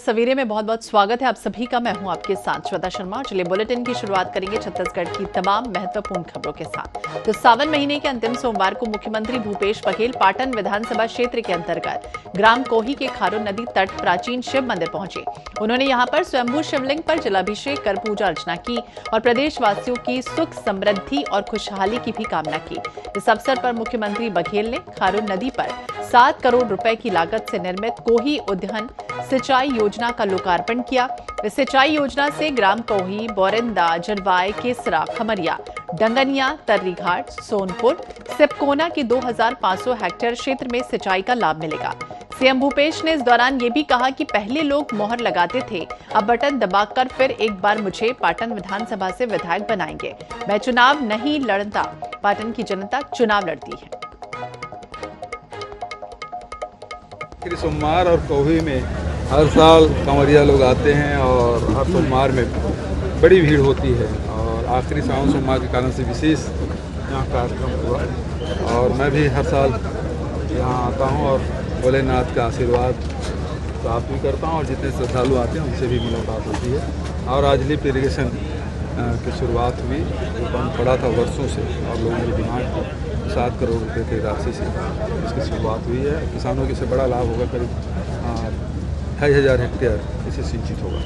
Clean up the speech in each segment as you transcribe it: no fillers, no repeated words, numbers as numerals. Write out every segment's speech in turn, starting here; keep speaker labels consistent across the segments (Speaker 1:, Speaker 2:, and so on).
Speaker 1: सवेरे में बहुत बहुत स्वागत है आप सभी का। मैं हूं आपके साथ श्वेता शर्मा। चलिए बुलेटिन की शुरुआत करेंगे छत्तीसगढ़ की तमाम महत्वपूर्ण खबरों के साथ। तो सावन महीने के अंतिम सोमवार को मुख्यमंत्री भूपेश बघेल पाटन विधानसभा क्षेत्र के अंतर्गत ग्राम कोही के खारून नदी तट प्राचीन शिव मंदिर पहुंचे। उन्होंने यहां पर स्वयंभू शिवलिंग पर जलाभिषेक कर पूजा अर्चना की और प्रदेशवासियों की सुख समृद्धि और खुशहाली की भी कामना की। इस अवसर पर मुख्यमंत्री बघेल ने खारून नदी पर 7 करोड़ रुपए की लागत से निर्मित कोही उद्यान सिंचाई योजना का लोकार्पण किया। इस सिंचाई योजना से ग्राम कोही, बोरिंदा, जरवाय, केसरा, खमरिया, डंगनिया, तर्रीघाट, सोनपुर, सिपकोना की 2500 हेक्टेयर क्षेत्र में सिंचाई का लाभ मिलेगा। सीएम भूपेश ने इस दौरान ये भी कहा कि पहले लोग मोहर लगाते थे, अब बटन दबाकर फिर एक बार मुझे पाटन विधानसभा से विधायक बनाएंगे। मैं चुनाव नहीं लड़ता, पाटन की जनता चुनाव लड़ती है।
Speaker 2: सोमवार और कोही में हर साल कांवरिया लोग आते हैं और हर सोमवार में बड़ी भीड़ होती है और आखिरी सावन सोमवार के कारण से विशेष यहाँ कार्यक्रम हुआ और मैं भी हर साल यहाँ आता हूँ और भोलेनाथ का आशीर्वाद प्राप्त भी करता हूँ और जितने श्रद्धालु आते हैं उनसे भी मुलाकात होती है। और आज लिफ्ट इरीगेशन की शुरुआत हुई, जो बंद पड़ा था वर्षों से और लोगों की डिमांड को 7 करोड़ रुपए की राशि से इसकी शुरुआत हुई है। किसानों के से बड़ा लाभ होगा, करीब 2,500 हेक्टेयर इसे सिंचित होगा।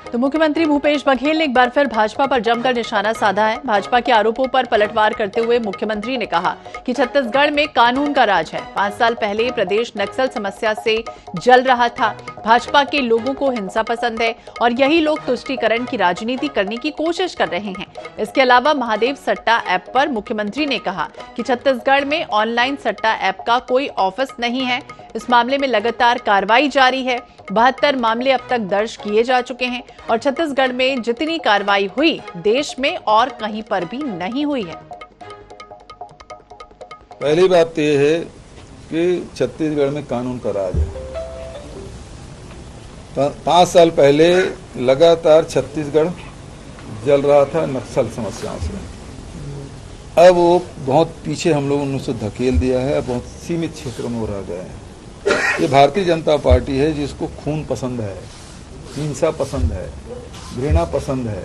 Speaker 1: तो मुख्यमंत्री भूपेश बघेल ने एक बार फिर भाजपा पर जमकर निशाना साधा है। भाजपा के आरोपों पर पलटवार करते हुए मुख्यमंत्री ने कहा कि छत्तीसगढ़ में कानून का राज है। 5 साल पहले प्रदेश नक्सल समस्या से जल रहा था। भाजपा के लोगों को हिंसा पसंद है और यही लोग तुष्टीकरण की राजनीति करने की कोशिश कर रहे हैं। इसके अलावा महादेव सट्टा ऐप पर मुख्यमंत्री ने कहा कि छत्तीसगढ़ में ऑनलाइन सट्टा ऐप का कोई ऑफिस नहीं है। इस मामले में लगातार कार्रवाई जारी है। 72 मामले अब तक दर्ज किए जा चुके हैं और छत्तीसगढ़ में जितनी कार्रवाई हुई देश में और कहीं पर भी नहीं हुई है।
Speaker 2: पहली बात तो यह है कि छत्तीसगढ़ में कानून का राज है। 5 साल पहले लगातार छत्तीसगढ़ जल रहा था नक्सल समस्याओं से। अब वो बहुत पीछे हम लोगों ने उसे धकेल दिया है, बहुत सीमित क्षेत्रों में रह गए हैं। ये भारतीय जनता पार्टी है जिसको खून पसंद है, हिंसा पसंद है, घृणा पसंद है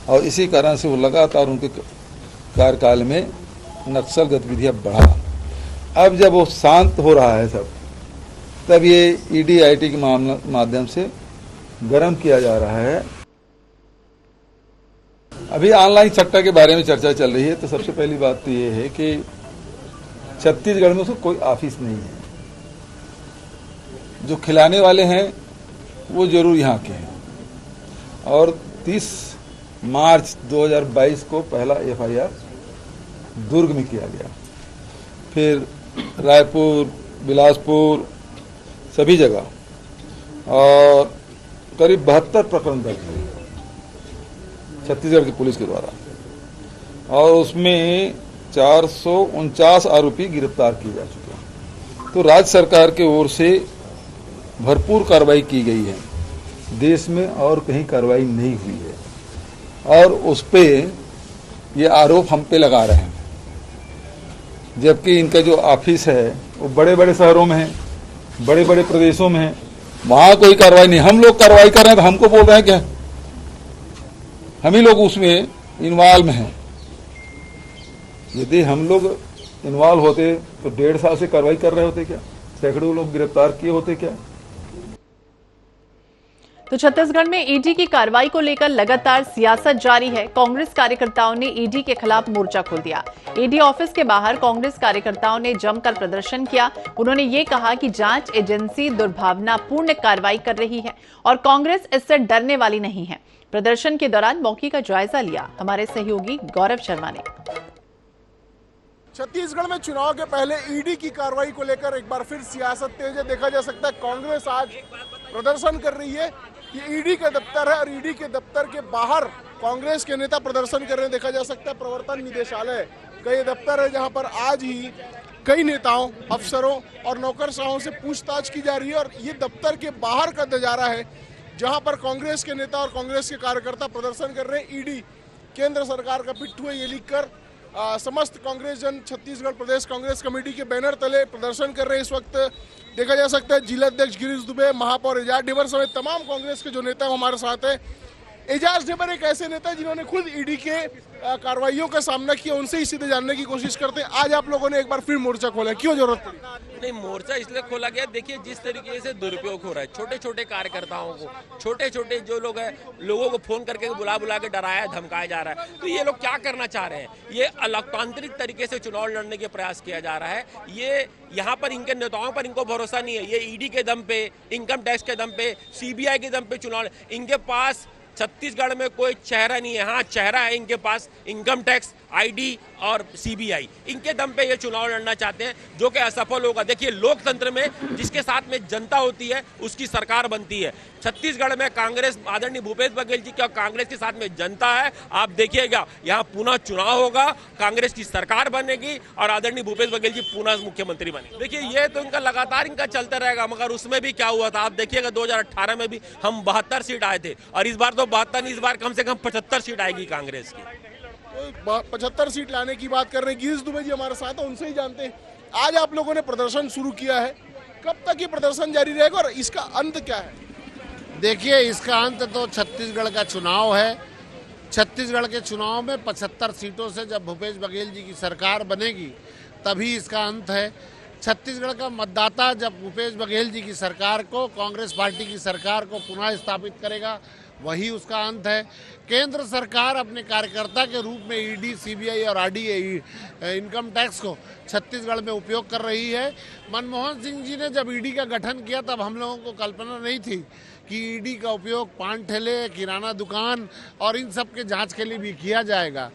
Speaker 2: और इसी कारण से वो लगातार उनके कार्यकाल में नक्सल गतिविधियां बढ़ा। अब जब वो शांत हो रहा है सब, तब ये ईडी-आईटी के माध्यम से गर्म किया जा रहा है। अभी ऑनलाइन सट्टा के बारे में चर्चा चल रही है, तो सबसे पहली बात तो ये है कि छत्तीसगढ़ में उसको कोई ऑफिस नहीं है। जो खिलाने वाले हैं वो जरूर यहाँ के हैं और 30 मार्च 2022 को पहला एफआईआर दुर्ग में किया गया, फिर रायपुर, बिलासपुर, सभी जगह और करीब 72 प्रकरण दर्ज हुए छत्तीसगढ़ की पुलिस के द्वारा और उसमें 449 आरोपी गिरफ्तार किए जा चुके हैं। तो राज्य सरकार की ओर से भरपूर कार्रवाई की गई है, देश में और कहीं कार्रवाई नहीं हुई है और उस पे ये आरोप हम पे लगा रहे हैं, जबकि इनका जो ऑफिस है वो बड़े बड़े शहरों में है, बड़े बड़े प्रदेशों में है, वहां कोई कार्रवाई नहीं। हम लोग कार्रवाई कर रहे हैं तो हमको बोल रहे हैं क्या हम ही लोग उसमें इन्वॉल्व हैं। यदि हम लोग इन्वॉल्व होते तो 1.5 साल से कार्रवाई कर रहे होते क्या, सैकड़ों लोग गिरफ्तार किए होते क्या।
Speaker 1: तो छत्तीसगढ़ में ईडी की कार्रवाई को लेकर लगातार सियासत जारी है। कांग्रेस कार्यकर्ताओं ने ईडी के खिलाफ मोर्चा खोल दिया। ईडी ऑफिस के बाहर कांग्रेस कार्यकर्ताओं ने जमकर प्रदर्शन किया। उन्होंने ये कहा कि जांच एजेंसी दुर्भावनापूर्ण कार्रवाई कर रही है और कांग्रेस इससे डरने वाली नहीं है। प्रदर्शन के दौरान मौके का जायजा लिया हमारे सहयोगी गौरव शर्मा ने।
Speaker 3: छत्तीसगढ़ में चुनाव के पहले ईडी की कार्रवाई को लेकर एक बार फिर सियासत तेज है। देखा जा सकता है कांग्रेस आज प्रदर्शन कर रही है। ये ईडी का दफ्तर है और ईडी के दफ्तर के बाहर कांग्रेस के नेता प्रदर्शन कर रहे हैं। देखा जा सकता है प्रवर्तन निदेशालय का ये दफ्तर है, जहां पर आज ही कई नेताओं, अफसरों और नौकरशाहों से पूछताछ की जा रही है और ये दफ्तर के बाहर का नजारा है, जहां पर कांग्रेस के नेता और कांग्रेस के कार्यकर्ता प्रदर्शन कर रहे हैं। ईडी केंद्र सरकार का पिट्ठू है, ये लिखकर समस्त कांग्रेस जन छत्तीसगढ़ प्रदेश कांग्रेस कमेटी के बैनर तले प्रदर्शन कर रहे हैं। इस वक्त देखा जा सकता है जिलाध्यक्ष गिरीश दुबे, महापौर एजाज ढेबर समेत तमाम कांग्रेस के जो नेता हमारे साथ हैं। एजाज ढेबर एक ऐसे नेता जिन्होंने खुद ईडी के कार्रवाइयों का सामना किया, उनसे ही सीधे जानने की कोशिश करते हैं। आज आप लोगों ने एक बार फिर मोर्चा खोला, क्यों जरूरत पड़ी?
Speaker 4: नहीं, मोर्चा इसलिए खोला गया, देखिए जिस तरीके से दुरुपयोग हो रहा है, छोटे छोटे कार्यकर्ताओं को, छोटे छोटे जो लोग हैं, लोगों को फोन करके बुला बुला के डराया धमकाया जा रहा है। तो ये लोग क्या करना चाह रहे हैं? ये लोकतांत्रिक तरीके से चुनाव लड़ने के प्रयास किया जा रहा है। ये यहाँ पर इनके नेताओं पर इनको भरोसा नहीं है। ये ईडी के दम पे, इनकम टैक्स के दम पे, सीबीआई के दम पे चुनाव, इनके पास छत्तीसगढ़ में कोई चेहरा नहीं है। हाँ, चेहरा है इनके पास, इनकम टैक्स, आईडी और सीबीआई। इनके दम पे ये चुनाव लड़ना चाहते हैं, जो कि असफल होगा। देखिए, लोकतंत्र में जिसके साथ में जनता होती है उसकी सरकार बनती है। छत्तीसगढ़ में कांग्रेस, आदरणीय भूपेश बघेल जी का कांग्रेस के साथ में जनता है। आप देखिएगा, यहाँ पुनः चुनाव होगा, कांग्रेस की सरकार बनेगी और आदरणीय भूपेश बघेल जी पुनः मुख्यमंत्री बनेंगे। देखिए, ये तो इनका लगातार इनका चलता रहेगा, मगर उसमें भी क्या हुआ था आप देखिएगा। 2018 में भी हम 72 सीट आए थे और इस बार तो 72 नहीं, इस बार कम से कम 75 सीट आएगी कांग्रेस की।
Speaker 3: 75 सीट लाने की बात कर रहे हैं। गिरीश दुबे जी हमारे साथ हैं, उनसे ही जानते हैं। आज आप लोगों ने प्रदर्शन शुरू किया है, कब तक ये प्रदर्शन जारी रहेगा और इसका अंत क्या है?
Speaker 5: देखिए, इसका अंत तो छत्तीसगढ़ का चुनाव है। छत्तीसगढ़ के चुनाव में 75 सीटों से जब भूपेश बघेल जी की सरकार बनेगी तभी इसका अंत है। छत्तीसगढ़ का मतदाता जब भूपेश बघेल जी की सरकार को, कांग्रेस पार्टी की सरकार को पुनः स्थापित करेगा, वही उसका अंत है। केंद्र सरकार अपने कार्यकर्ता के रूप में ईडी, सीबीआई और आरडीए, इनकम टैक्स को छत्तीसगढ़ में उपयोग कर रही है। मनमोहन सिंह जी ने जब ईडी का गठन किया तब हम लोगों को कल्पना नहीं थी कि ईडी का उपयोग पान ठेले, किराना दुकान और इन सब के जांच के लिए भी किया जाएगा।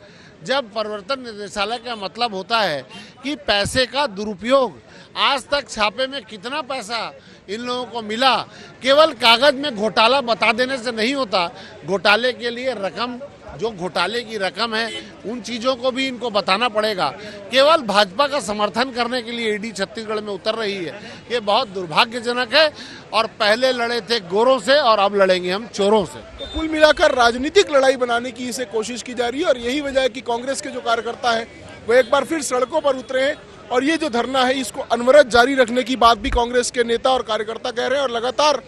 Speaker 5: जब प्रवर्तन निदेशालय का मतलब होता है कि पैसे का दुरुपयोग, आज तक छापे में कितना पैसा इन लोगों को मिला, केवल कागज में घोटाला बता देने से नहीं होता। घोटाले के लिए रकम, जो घोटाले की रकम है, उन चीज़ों को भी इनको बताना पड़ेगा। केवल भाजपा का समर्थन करने के लिए ईडी छत्तीसगढ़ में उतर रही है, ये बहुत दुर्भाग्यजनक है। और पहले लड़े थे गोरों से और अब लड़ेंगे हम चोरों से।
Speaker 3: तो कुल मिलाकर राजनीतिक लड़ाई बनाने की इसे कोशिश की जा रही है और यही वजह है कि कांग्रेस के जो कार्यकर्ता हैं वो एक बार फिर सड़कों पर उतरे हैं। और ये जो धरना है इसको अनवरत जारी रखने की बात भी कांग्रेस के नेता और कार्यकर्ता कह रहे हैं और लगातार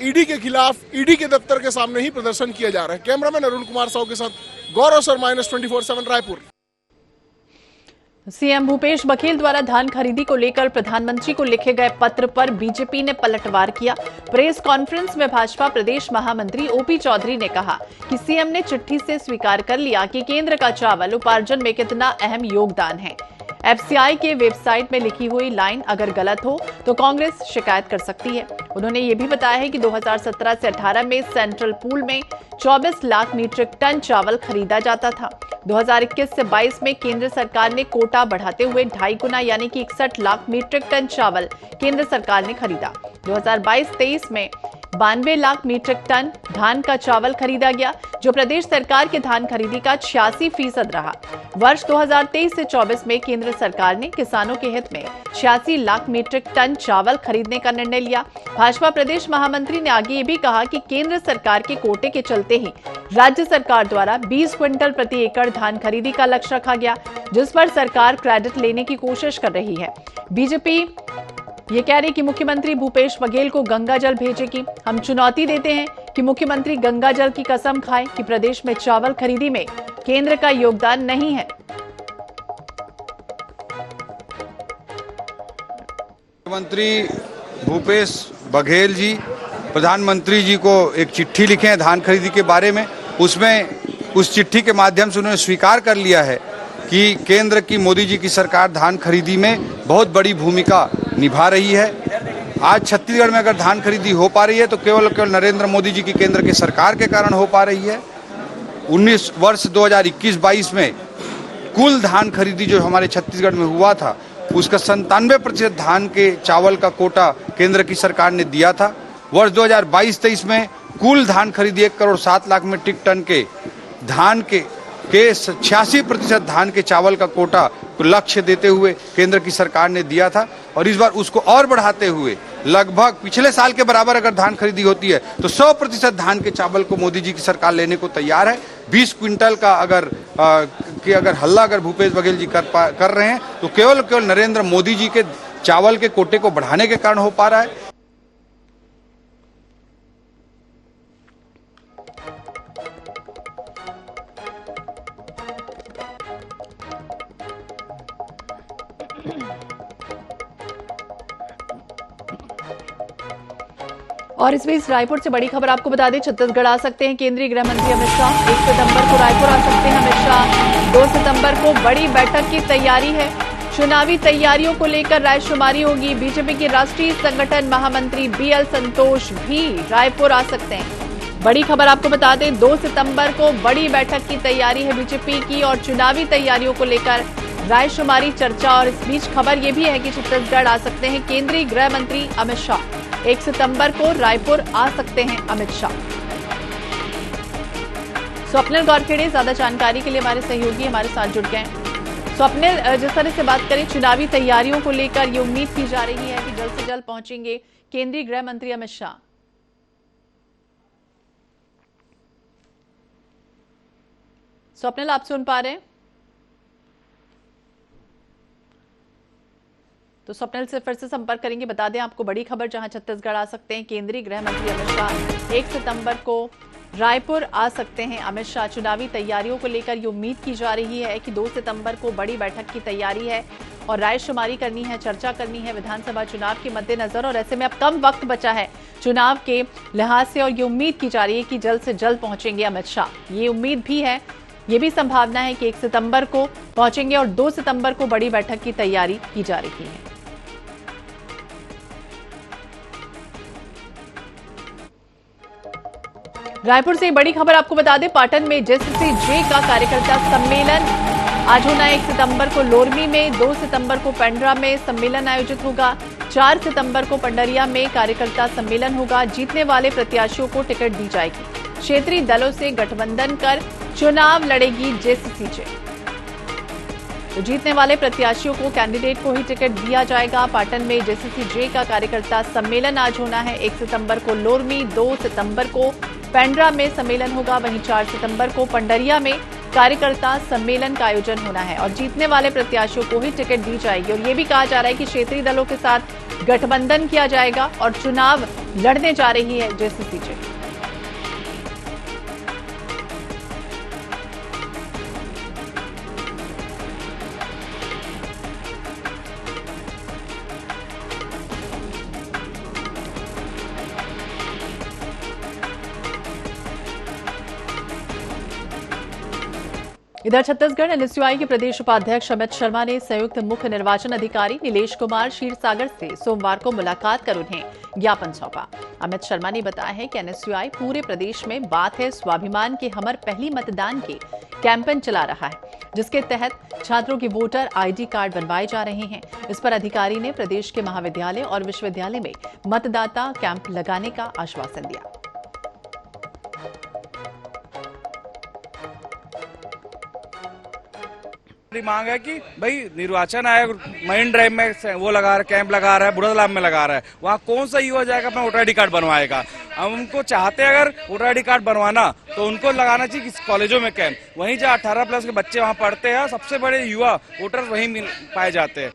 Speaker 3: ईडी के खिलाफ, ईडी के दफ्तर के सामने ही प्रदर्शन किया जा रहा है। कैमरामैन अरुण कुमार साहू के साथ गौरव शर्मा, -24/7 रायपुर।
Speaker 1: सीएम भूपेश बघेल द्वारा धान खरीदी को लेकर प्रधानमंत्री को लिखे गए पत्र पर बीजेपी ने पलटवार किया। प्रेस कॉन्फ्रेंस में भाजपा प्रदेश महामंत्री ओपी चौधरी ने कहा कि सीएम ने चिट्ठी से स्वीकार कर लिया कि केंद्र का चावल उपार्जन में कितना अहम योगदान है। एफसीआई के वेबसाइट में लिखी हुई लाइन अगर गलत हो तो कांग्रेस शिकायत कर सकती है। उन्होंने ये भी बताया है कि 2017 से 18 में सेंट्रल पूल में 24 लाख मीट्रिक टन चावल खरीदा जाता था। 2021 से 22 में केंद्र सरकार ने कोटा बढ़ाते हुए 2.5 गुना यानी कि 61 लाख मीट्रिक टन चावल केंद्र सरकार ने खरीदा। 2022-23 में 92 लाख मीट्रिक टन धान का चावल खरीदा गया, जो प्रदेश सरकार के धान खरीदी का 86% रहा। वर्ष 2023 से 24 में केंद्र सरकार ने किसानों के हित में 86 लाख मीट्रिक टन चावल खरीदने का निर्णय लिया। भाजपा प्रदेश महामंत्री ने आगे ये भी कहा कि केंद्र सरकार के कोटे के चलते ही राज्य सरकार द्वारा 20 क्विंटल प्रति एकड़ धान खरीदी का लक्ष्य रखा गया, जिस पर सरकार क्रेडिट लेने की कोशिश कर रही है। बीजेपी ये कह रही कि मुख्यमंत्री भूपेश बघेल को गंगा जल भेजेगी। हम चुनौती देते हैं कि मुख्यमंत्री गंगा जल की कसम खाएं कि प्रदेश में चावल खरीदी में केंद्र का योगदान नहीं है।
Speaker 6: मुख्यमंत्री भूपेश बघेल जी प्रधानमंत्री जी को एक चिट्ठी लिखे हैं धान खरीदी के बारे में। उसमें उस चिट्ठी के माध्यम से उन्होंने स्वीकार कर लिया है कि केंद्र की मोदी जी की सरकार धान खरीदी में बहुत बड़ी भूमिका निभा रही है। आज छत्तीसगढ़ में अगर धान खरीदी हो पा रही है तो केवल नरेंद्र मोदी जी की केंद्र की सरकार के कारण हो पा रही है। 19 वर्ष 2021-22 में कुल धान खरीदी जो हमारे छत्तीसगढ़ में हुआ था उसका 97% धान के चावल का कोटा केंद्र की सरकार ने दिया था। वर्ष 2022-23 में कुल धान खरीदी 1 करोड़ 7 लाख मीट्रिक टन के धान के 86% धान के चावल का कोटा को लक्ष्य देते हुए केंद्र की सरकार ने दिया था। और इस बार उसको और बढ़ाते हुए लगभग पिछले साल के बराबर अगर धान खरीदी होती है तो 100% धान के चावल को मोदी जी की सरकार लेने को तैयार है। 20 क्विंटल का अगर कि अगर भूपेश बघेल जी कर रहे हैं तो केवल नरेंद्र मोदी जी के चावल के कोटे को बढ़ाने के कारण हो पा रहा है।
Speaker 1: और इस बीच रायपुर से बड़ी खबर आपको बता दें, छत्तीसगढ़ आ सकते हैं केंद्रीय गृह मंत्री अमित शाह। 1 सितंबर को रायपुर आ सकते हैं अमित शाह। 2 सितंबर को बड़ी बैठक की तैयारी है। चुनावी तैयारियों को लेकर रायशुमारी होगी। बीजेपी के राष्ट्रीय संगठन महामंत्री बीएल संतोष भी रायपुर आ सकते हैं। बड़ी खबर आपको बता दें, 2 सितंबर को बड़ी बैठक की तैयारी है बीजेपी की और चुनावी तैयारियों को लेकर रायशुमारी चर्चा। और इस बीच खबर यह भी है कि छत्तीसगढ़ आ सकते हैं केंद्रीय गृह मंत्री अमित शाह। 1 सितंबर को रायपुर आ सकते हैं अमित शाह। स्वप्निल गौरखेड़े ज्यादा जानकारी के लिए हमारे सहयोगी हमारे साथ जुड़ गए हैं। स्वप्निल, जिस तरह से बात करें चुनावी तैयारियों को लेकर, ये उम्मीद की जा रही है कि जल्द से जल्द पहुंचेंगे केंद्रीय गृह मंत्री अमित शाह। स्वप्निल, आप सुन पा रहे हैं? तो स्वप्निल से फिर से संपर्क करेंगे। बता दें आपको बड़ी खबर, जहां छत्तीसगढ़ आ सकते हैं केंद्रीय गृह मंत्री अमित शाह। 1 सितंबर को रायपुर आ सकते हैं अमित शाह। चुनावी तैयारियों को लेकर ये उम्मीद की जा रही है कि 2 सितंबर को बड़ी बैठक की तैयारी है और रायशुमारी करनी है, चर्चा करनी है विधानसभा चुनाव के मद्देनजर। और ऐसे में अब कम वक्त बचा है चुनाव के लिहाज से और ये उम्मीद की जा रही है कि जल्द से जल्द पहुंचेंगे अमित शाह। ये उम्मीद भी है, ये भी संभावना है कि 1 सितंबर को पहुंचेंगे और 2 सितंबर को बड़ी बैठक की तैयारी की जा रही है। रायपुर से बड़ी खबर आपको बता दें, पाटन में जेसीसी-जे का कार्यकर्ता सम्मेलन आज होना है। 1 सितंबर को लोरमी में, 2 सितंबर को पेंड्रा में सम्मेलन आयोजित होगा। 4 सितंबर को पंडरिया में कार्यकर्ता सम्मेलन होगा। जीतने वाले प्रत्याशियों को टिकट दी जाएगी। क्षेत्रीय दलों से गठबंधन कर चुनाव लड़ेगी जेसीसी-जे। तो जीतने वाले प्रत्याशियों को, कैंडिडेट को ही टिकट दिया जाएगा। पाटन में जेसीसी-जे का कार्यकर्ता सम्मेलन आज होना है। 1 सितंबर को लोरमी, 2 सितंबर को पेंड्रा में सम्मेलन होगा। वहीं 4 सितंबर को पंडरिया में कार्यकर्ता सम्मेलन का आयोजन होना है और जीतने वाले प्रत्याशियों को ही टिकट दी जाएगी। और ये भी कहा जा रहा है कि क्षेत्रीय दलों के साथ गठबंधन किया जाएगा और चुनाव लड़ने जा रही है जेसीसी-जे। इधर छत्तीसगढ़ एनएसयूआई के प्रदेश उपाध्यक्ष अमित शर्मा ने संयुक्त मुख्य निर्वाचन अधिकारी नीलेश कुमार क्षीरसागर से सोमवार को मुलाकात कर उन्हें ज्ञापन सौंपा। अमित शर्मा ने बताया है कि एनएसयूआई पूरे प्रदेश में बात है स्वाभिमान के हमर पहली मतदान के कैंपेन चला रहा है, जिसके तहत छात्रों के वोटर आईडी कार्ड बनवाए जा रहे हैं। इस पर अधिकारी ने प्रदेश के महाविद्यालय और विश्वविद्यालय में मतदाता कैंप लगाने का आश्वासन दिया।
Speaker 7: मांग है कि भाई निर्वाचन आयोग मरीन ड्राइव में वो लगा रहा है, कैंप लगा रहा है, बुढ़ातालाब में लगा रहा है, वहाँ कौन सा युवा जाएगा अपना वोटर आईडी कार्ड बनवाएगा। हम उनको चाहते हैं अगर वोटर आईडी कार्ड बनवाना तो उनको लगाना चाहिए किस कॉलेजों में कैंप, वहीं जहाँ 18+ के बच्चे वहाँ पढ़ते हैं, सबसे बड़े युवा वोटर वहीं पाए जाते हैं।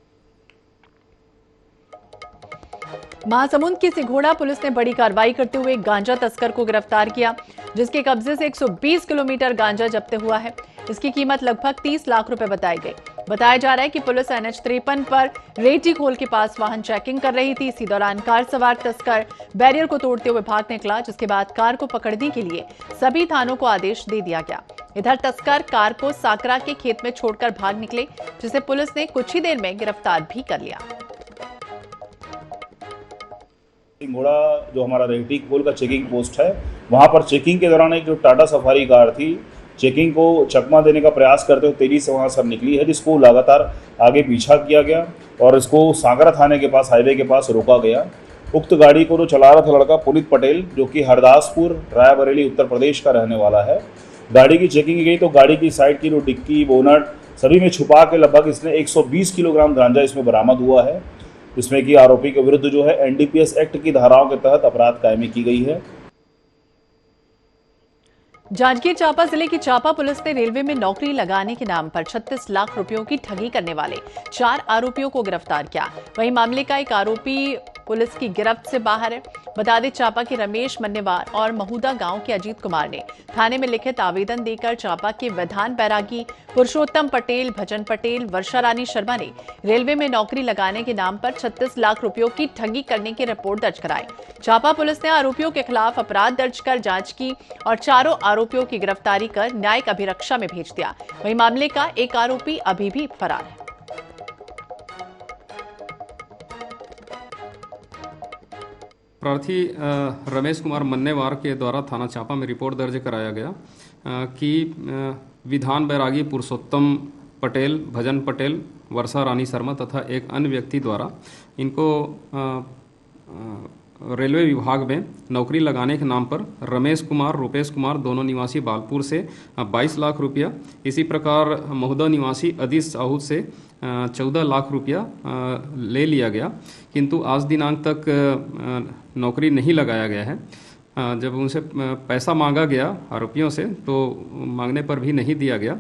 Speaker 1: महासमुंद की सिघोड़ा पुलिस ने बड़ी कार्रवाई करते हुए गांजा तस्कर को गिरफ्तार किया, जिसके कब्जे से 120 किलोमीटर गांजा जब्त हुआ है। इसकी कीमत लगभग 30 लाख रुपए बताई गई। बताया जा रहा है कि पुलिस NH-53 पर रेटी खोल के पास वाहन चेकिंग कर रही थी। इसी दौरान कार सवार तस्कर बैरियर को तोड़ते हुए भाग निकला, जिसके बाद कार को पकड़ने के लिए सभी थानों को आदेश दे दिया गया। इधर तस्कर कार को साकरा के खेत में छोड़कर भाग निकले, जिसे पुलिस ने कुछ ही देर में गिरफ्तार भी कर लिया।
Speaker 8: सिंघोड़ा जो हमारा रेहटी खोल का चेकिंग पोस्ट है, वहां पर चेकिंग के दौरान एक जो टाटा सफारी कार थी, चेकिंग को चकमा देने का प्रयास करते हुए तेजी से वहां से निकली है, जिसको लगातार आगे पीछा किया गया और इसको सागरा थाने के पास, हाईवे के पास रोका गया। उक्त गाड़ी को जो चला रहा था लड़का पुनीत पटेल, जो कि हरदासपुर रायबरेली उत्तर प्रदेश का रहने वाला है। गाड़ी की चेकिंग की गई तो गाड़ी की साइड की जो डिक्की, बोनट सभी में छुपा के लगभग इसने 120 किलोग्राम गांजा इसमें बरामद हुआ है, जिसमें कि आरोपी के विरुद्ध जो है NDPS एक्ट की धाराओं के तहत अपराध कायमी की गई है।
Speaker 1: जांजगीर चांपा जिले की चांपा पुलिस ने रेलवे में नौकरी लगाने के नाम पर 36 लाख रुपयों की ठगी करने वाले 4 आरोपियों को गिरफ्तार किया। वहीं मामले का एक आरोपी पुलिस की गिरफ्त से बाहर है। बता दें, चांपा के रमेश मन्नेवार और महूदा गांव के अजीत कुमार ने थाने में लिखित आवेदन देकर चांपा के विधान बैरागी पुरुषोत्तम पटेल, भजन पटेल, वर्षा रानी शर्मा ने रेलवे में नौकरी लगाने के नाम पर 36 लाख रुपयों की ठगी करने की रिपोर्ट दर्ज कराई। चांपा पुलिस ने आरोपियों के खिलाफ अपराध दर्ज कर जांच की और चारों आरोपियों की गिरफ्तारी कर न्यायिक अभिरक्षा में भेज दिया। वहीं मामले का एक आरोपी अभी भी फरार है।
Speaker 9: प्रार्थी रमेश कुमार मन्नेवार के द्वारा थाना चांपा में रिपोर्ट दर्ज कराया गया कि विधान बैरागी पुरुषोत्तम पटेल, भजन पटेल, वर्षा रानी शर्मा तथा एक अन्य व्यक्ति द्वारा इनको रेलवे विभाग में नौकरी लगाने के नाम पर रमेश कुमार, रूपेश कुमार दोनों निवासी बालपुर से 22 लाख रुपया, इसी प्रकार महुदा निवासी अदीस साहू से 14 लाख रुपया ले लिया गया, किंतु आज दिनांक तक नौकरी नहीं लगाया गया है। जब उनसे पैसा मांगा गया आरोपियों से तो मांगने पर भी नहीं दिया गया।